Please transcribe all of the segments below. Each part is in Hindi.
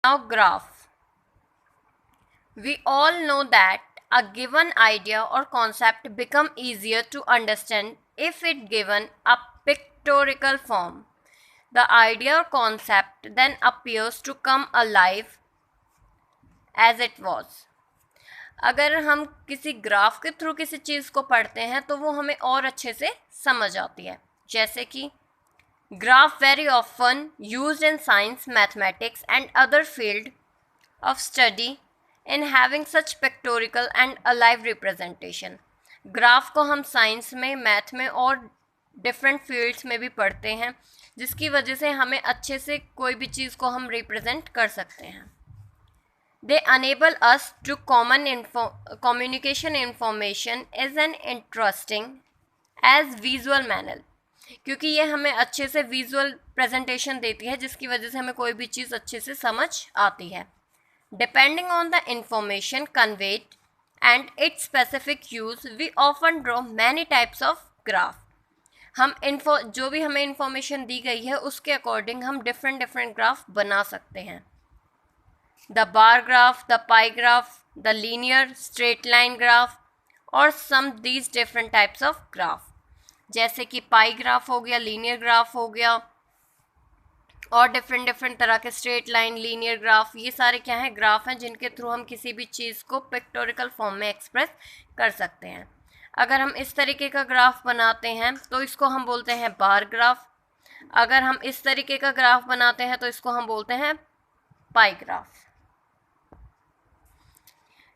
Now graph. We all know that a given idea or concept become easier to understand if it given a pictorial form. The idea or concept then appears to come alive as it was. अगर हम किसी ग्राफ के थ्रू किसी चीज़ को पढ़ते हैं तो वो हमें और अच्छे से समझ आती है. जैसे कि graph very often used in science, mathematics and other field of study in having such pictorial and alive representation. Graph को हम साइंस में, मैथ में और डिफरेंट फील्ड्स में भी पढ़ते हैं, जिसकी वजह से हमें अच्छे से कोई भी चीज़ को हम रिप्रेजेंट कर सकते हैं. They enable us to communication information is an interesting as visual manner. क्योंकि ये हमें अच्छे से विजुअल प्रेजेंटेशन देती है, जिसकी वजह से हमें कोई भी चीज़ अच्छे से समझ आती है. Depending on the information conveyed and its specific use we often draw many types of graph. हम जो भी हमें इंफॉर्मेशन दी गई है उसके अकॉर्डिंग हम डिफरेंट ग्राफ बना सकते हैं. The bar graph, the pie graph, the linear straight line graph और some these different types of graph. जैसे कि पाई ग्राफ हो गया, लीनियर ग्राफ हो गया और डिफरेंट तरह के स्ट्रेट लाइन, लीनियर ग्राफ, ये सारे क्या हैं, ग्राफ हैं जिनके थ्रू हम किसी भी चीज़ को पिक्टोरिकल फॉर्म में एक्सप्रेस कर सकते हैं. अगर हम इस तरीके का ग्राफ बनाते हैं तो इसको हम बोलते हैं बार ग्राफ. अगर हम इस तरीके का ग्राफ बनाते हैं तो इसको हम बोलते हैं pie graph.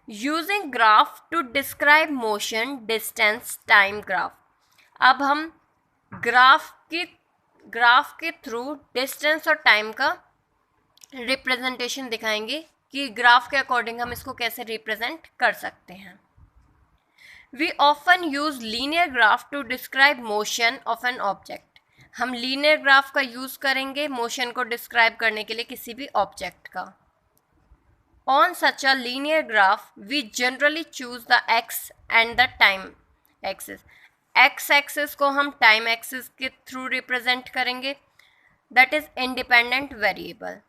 Using graph to describe motion, distance, time graph. अब हम ग्राफ के थ्रू डिस्टेंस और टाइम का रिप्रेजेंटेशन दिखाएंगे कि ग्राफ के अकॉर्डिंग हम इसको कैसे रिप्रेजेंट कर सकते हैं. We often use linear graph to describe motion of an object. हम लीनियर ग्राफ का यूज करेंगे मोशन को डिस्क्राइब करने के लिए किसी भी ऑब्जेक्ट का. On such a linear graph we generally choose the x and the time axis. X axis को हम टाइम एक्सिस के थ्रू रिप्रेजेंट करेंगे, दैट इज इंडिपेंडेंट वेरिएबल.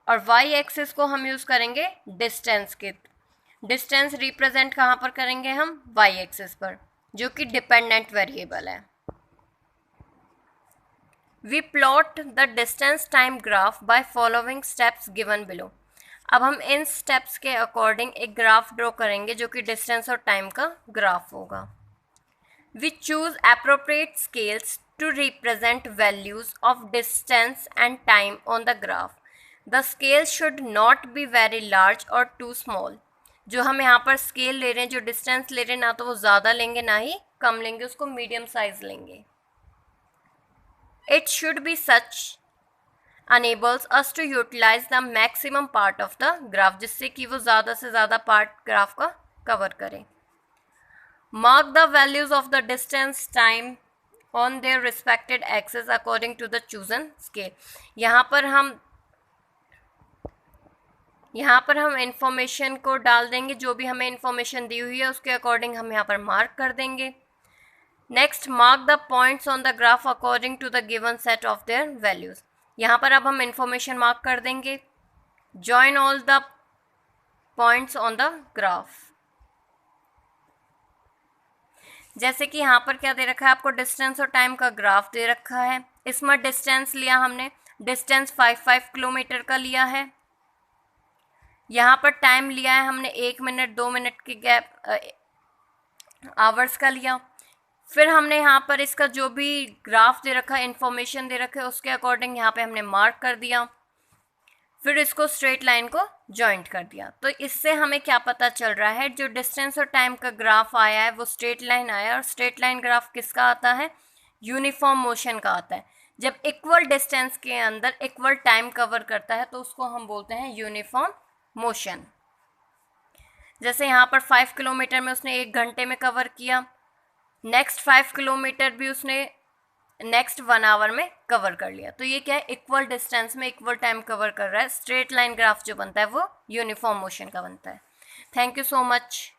और वाई एक्सिस को हम यूज़ करेंगे डिस्टेंस के. डिस्टेंस रिप्रेजेंट कहाँ पर करेंगे हम, वाई एक्सिस पर, जो कि डिपेंडेंट वेरिएबल है. We plot the distance time graph by following steps given below. अब हम इन स्टेप्स के अकॉर्डिंग एक ग्राफ ड्रॉ करेंगे जो कि डिस्टेंस और टाइम का ग्राफ होगा. We choose appropriate scales to represent values of distance and time on the graph. The scale should not be very large or too small. जो हम यहाँ पर स्केल ले रहे हैं, जो डिस्टेंस ले रहे हैं, ना तो वो ज़्यादा लेंगे ना ही कम लेंगे, उसको मीडियम साइज लेंगे. It should be such enables us to utilize the maximum part of the graph, जिससे कि वो ज़्यादा से ज़्यादा पार्ट ग्राफ का कवर करें. Mark the values of the distance, time on their respected axes according to the chosen scale. यहाँ पर हम इंफॉर्मेशन को डाल देंगे, जो भी हमें इंफॉर्मेशन दी हुई है उसके अकॉर्डिंग हम यहाँ पर मार्क कर देंगे. Next, mark the points on the graph according to the given set of their values. यहाँ पर अब हम इंफॉर्मेशन मार्क कर देंगे. Join all the points on the graph. जैसे कि यहाँ पर क्या दे रखा है आपको, डिस्टेंस और टाइम का ग्राफ दे रखा है. इसमें डिस्टेंस लिया हमने, डिस्टेंस 5 किलोमीटर का लिया है. यहाँ पर टाइम लिया है हमने 1 मिनट 2 मिनट के गैप आवर्स का लिया. फिर हमने यहाँ पर इसका जो भी ग्राफ दे रखा है, इंफॉर्मेशन दे रखा है, उसके अकॉर्डिंग यहाँ पे हमने मार्क कर दिया. फिर इसको स्ट्रेट लाइन को जॉइंट कर दिया. तो इससे हमें क्या पता चल रहा है, जो डिस्टेंस और टाइम का ग्राफ आया है वो स्ट्रेट लाइन आया है. और स्ट्रेट लाइन ग्राफ किसका आता है, यूनिफॉर्म मोशन का आता है. जब इक्वल डिस्टेंस के अंदर इक्वल टाइम कवर करता है तो उसको हम बोलते हैं यूनिफॉर्म मोशन. जैसे यहाँ पर 5 किलोमीटर में उसने 1 घंटे में कवर किया, नेक्स्ट 5 किलोमीटर भी उसने नेक्स्ट 1 आवर में कवर कर लिया. तो ये क्या है, इक्वल डिस्टेंस में इक्वल टाइम कवर कर रहा है. स्ट्रेट लाइन ग्राफ जो बनता है वो यूनिफॉर्म मोशन का बनता है. Thank you so much.